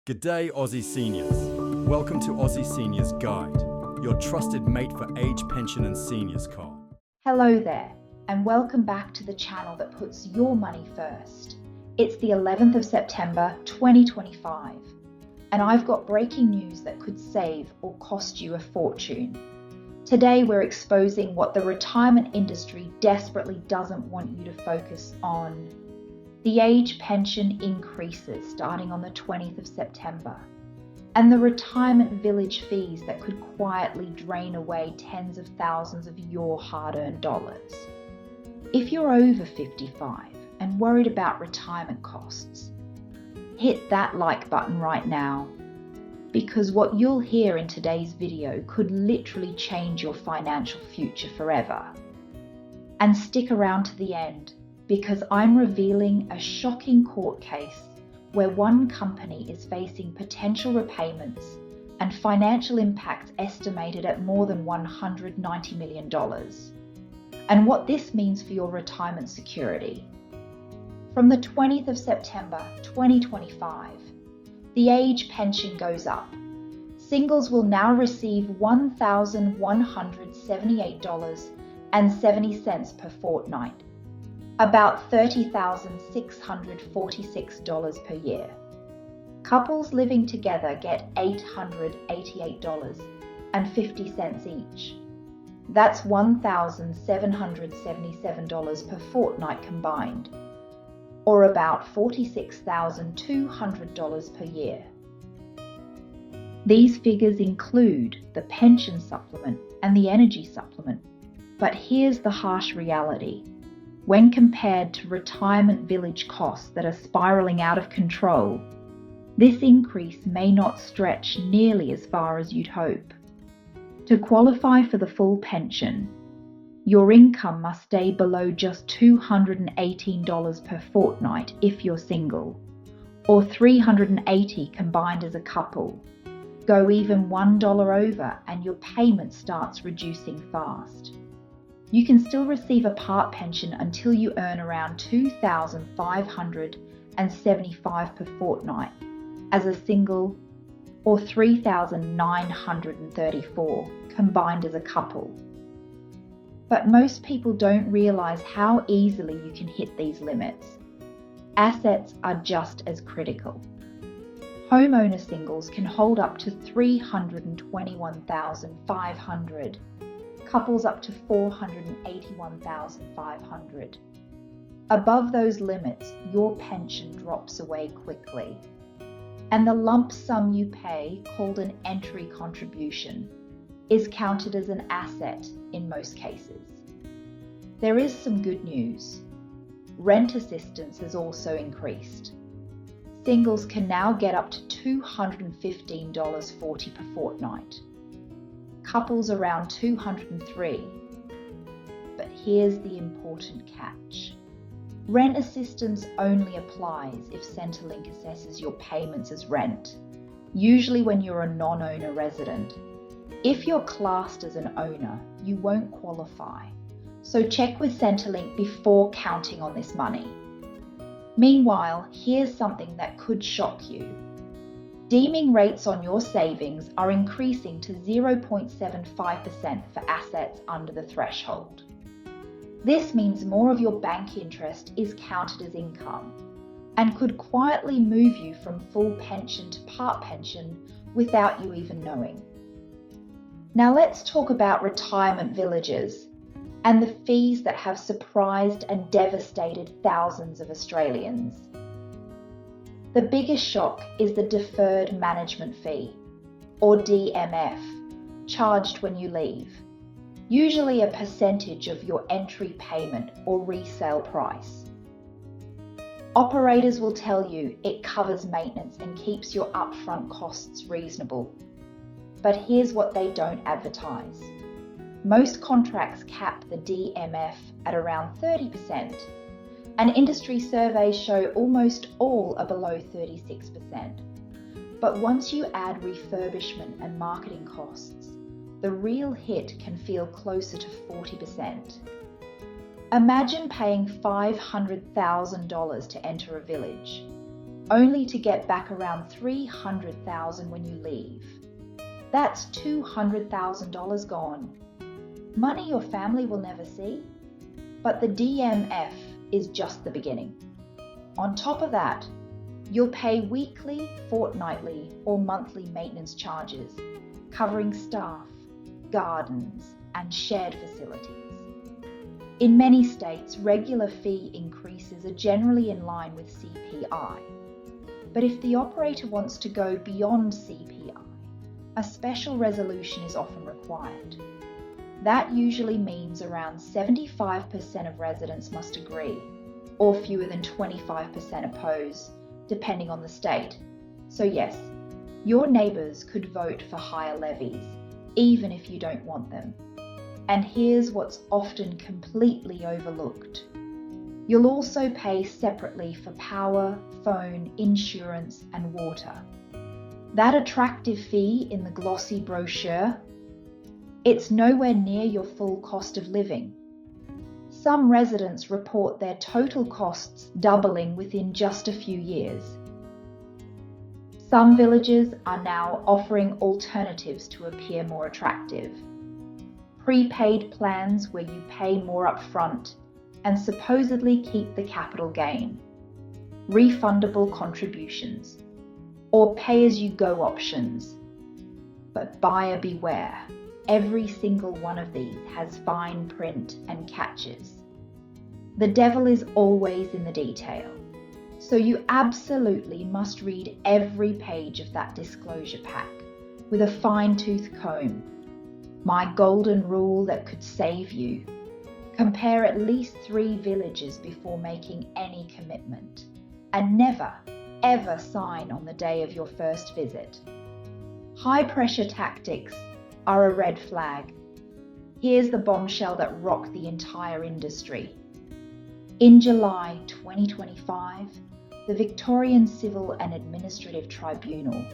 G'day Aussie Seniors. Welcome to Aussie Seniors Guide, your trusted mate for age, pension and seniors call. Hello there, and welcome back to the channel that puts your money first. It's the 11th of September 2025, and I've got breaking news that could save or cost you a fortune. Today we're exposing what the retirement industry desperately doesn't want you to focus on. The age pension increases starting on the 20th of September, and the retirement village fees that could quietly drain away tens of thousands of your hard-earned dollars. If you're over 55 and worried about retirement costs, hit that like button right now, because what you'll hear in today's video could literally change your financial future forever. And stick around to the end, because I'm revealing a shocking court case where one company is facing potential repayments and financial impacts estimated at more than $190 million, and what this means for your retirement security. From the 20th of September 2025, the age pension goes up. Singles will now receive $1,178.70 per fortnight, about $30,646 per year. Couples living together get $888.50 each. That's $1,777 per fortnight combined, or about $46,200 per year. These figures include the pension supplement and the energy supplement, but here's the harsh reality. When compared to retirement village costs that are spiraling out of control, this increase may not stretch nearly as far as you'd hope. To qualify for the full pension, your income must stay below just $218 per fortnight if you're single, or $380 combined as a couple. Go even $1 over and your payment starts reducing fast. You can still receive a part pension until you earn around $2,575 per fortnight as a single, or $3,934 combined as a couple. But most people don't realize how easily you can hit these limits. Assets are just as critical. Homeowner singles can hold up to $321,500. Couples up to $481,500. Above those limits, your pension drops away quickly, and the lump sum you pay, called an entry contribution, is counted as an asset in most cases. There is some good news. Rent assistance has also increased. Singles can now get up to $215.40 per fortnight. Couples around $203. But here's the important catch. Rent assistance only applies if Centrelink assesses your payments as rent, usually when you're a non-owner resident. If you're classed as an owner, you won't qualify, so check with Centrelink before counting on this money. Meanwhile, here's something that could shock you. Deeming rates on your savings are increasing to 0.75% for assets under the threshold. This means more of your bank interest is counted as income and could quietly move you from full pension to part pension without you even knowing. Now let's talk about retirement villages and the fees that have surprised and devastated thousands of Australians. The biggest shock is the Deferred Management Fee, or DMF, charged when you leave, usually a percentage of your entry payment or resale price. Operators will tell you it covers maintenance and keeps your upfront costs reasonable. But here's what they don't advertise. Most contracts cap the DMF at around 30%. And industry surveys show almost all are below 36%. But once you add refurbishment and marketing costs, the real hit can feel closer to 40%. Imagine paying $500,000 to enter a village. only to get back around $300,000 when you leave. That's $200,000 gone. Money your family will never see, but the DMF is just the beginning. On top of that, you'll pay weekly, fortnightly, or monthly maintenance charges, covering staff, gardens, and shared facilities. In many states, regular fee increases are generally in line with CPI. But if the operator wants to go beyond CPI, a special resolution is often required. That usually means around 75% of residents must agree, or fewer than 25% oppose, depending on the state. So yes, your neighbours could vote for higher levies, even if you don't want them. And here's what's often completely overlooked. You'll also pay separately for power, phone, insurance, and water. That attractive fee in the glossy brochure, it's nowhere near your full cost of living. Some residents report their total costs doubling within just a few years. Some villages are now offering alternatives to appear more attractive. Prepaid plans where you pay more upfront and supposedly keep the capital gain. Refundable contributions, or pay-as-you-go options. But buyer beware, every single one of these has fine print and catches. The devil is always in the detail, so you absolutely must read every page of that disclosure pack with a fine-tooth comb. My golden rule that could save you. Compare at least 3 villages before making any commitment, and never, ever sign on the day of your first visit. High-pressure tactics are a red flag. Here's the bombshell that rocked the entire industry. In July 2025, the Victorian Civil and Administrative Tribunal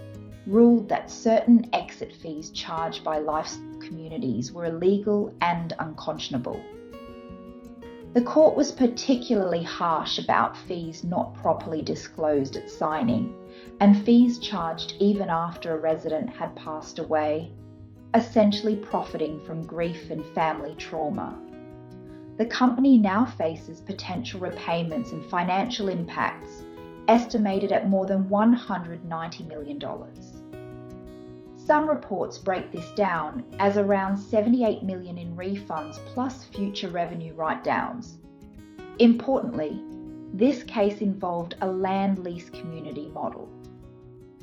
ruled that certain exit fees charged by life communities were illegal and unconscionable. The court was particularly harsh about fees not properly disclosed at signing, and fees charged even after a resident had passed away, essentially profiting from grief and family trauma. The company now faces potential repayments and financial impacts estimated at more than $190 million. Some reports break this down as around $78 million in refunds plus future revenue write-downs. Importantly, this case involved a land lease community model.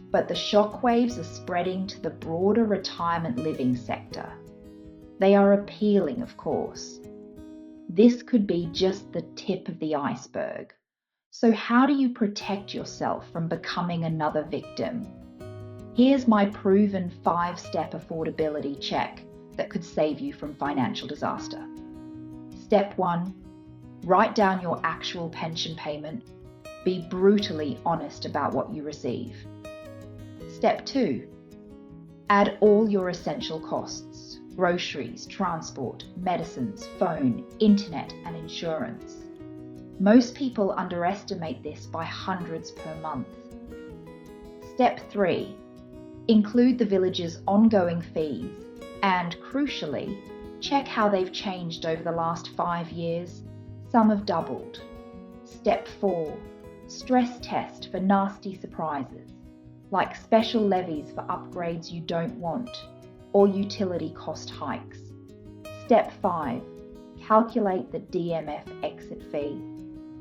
But the shockwaves are spreading to the broader retirement living sector. They are appealing, of course. This could be just the tip of the iceberg. So how do you protect yourself from becoming another victim? Here's my proven 5-step affordability check that could save you from financial disaster. Step 1, write down your actual pension payment. Be brutally honest about what you receive. Step 2, add all your essential costs: groceries, transport, medicines, phone, internet, and insurance. Most people underestimate this by hundreds per month. Step 3, include the village's ongoing fees and, crucially, check how they've changed over the last 5 years. Some have doubled. Step 4, stress test for nasty surprises, like special levies for upgrades you don't want or utility cost hikes. Step 5, calculate the DMF exit fee.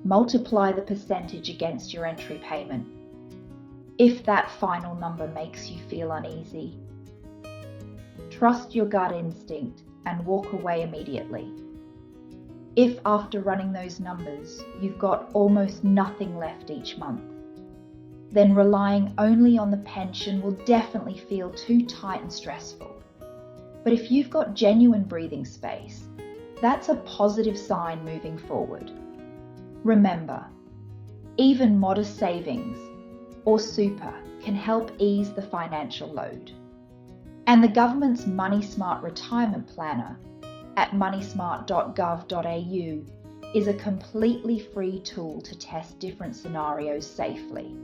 Multiply the percentage against your entry payment. If that final number makes you feel uneasy, trust your gut instinct and walk away immediately. If after running those numbers, you've got almost nothing left each month, then relying only on the pension will definitely feel too tight and stressful. But if you've got genuine breathing space, that's a positive sign moving forward. Remember, even modest savings or super can help ease the financial load. And the government's Money Smart Retirement Planner at moneysmart.gov.au is a completely free tool to test different scenarios safely.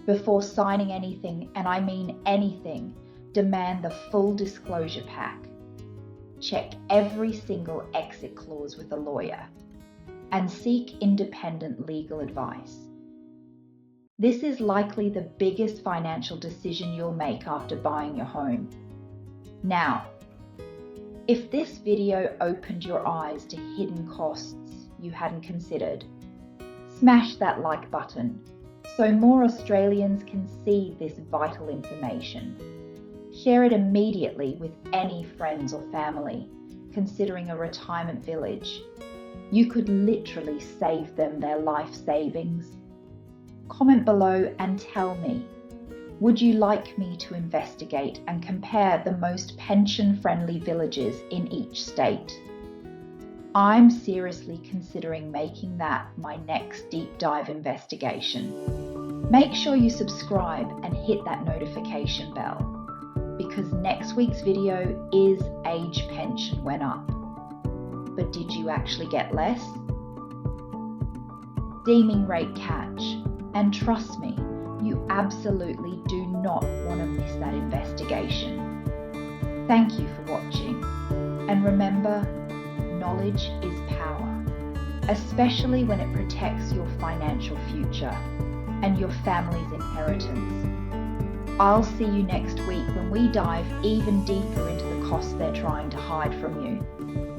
Before signing anything, and I mean anything, demand the full disclosure pack. Check every single exit clause with a lawyer, and seek independent legal advice. This is likely the biggest financial decision you'll make after buying your home. Now, if this video opened your eyes to hidden costs you hadn't considered, smash that like button so more Australians can see this vital information. Share it immediately with any friends or family considering a retirement village. You could literally save them their life savings. Comment below and tell me, would you like me to investigate and compare the most pension-friendly villages in each state? I'm seriously considering making that my next deep dive investigation. Make sure you subscribe and hit that notification bell, because next week's video is age pension went up. But did you actually get less? Deeming rate catch, and trust me, you absolutely do not want to miss that investigation. Thank you for watching, and remember, knowledge is power, especially when it protects your financial future and your family's inheritance. I'll see you next week when we dive even deeper into the costs they're trying to hide from you.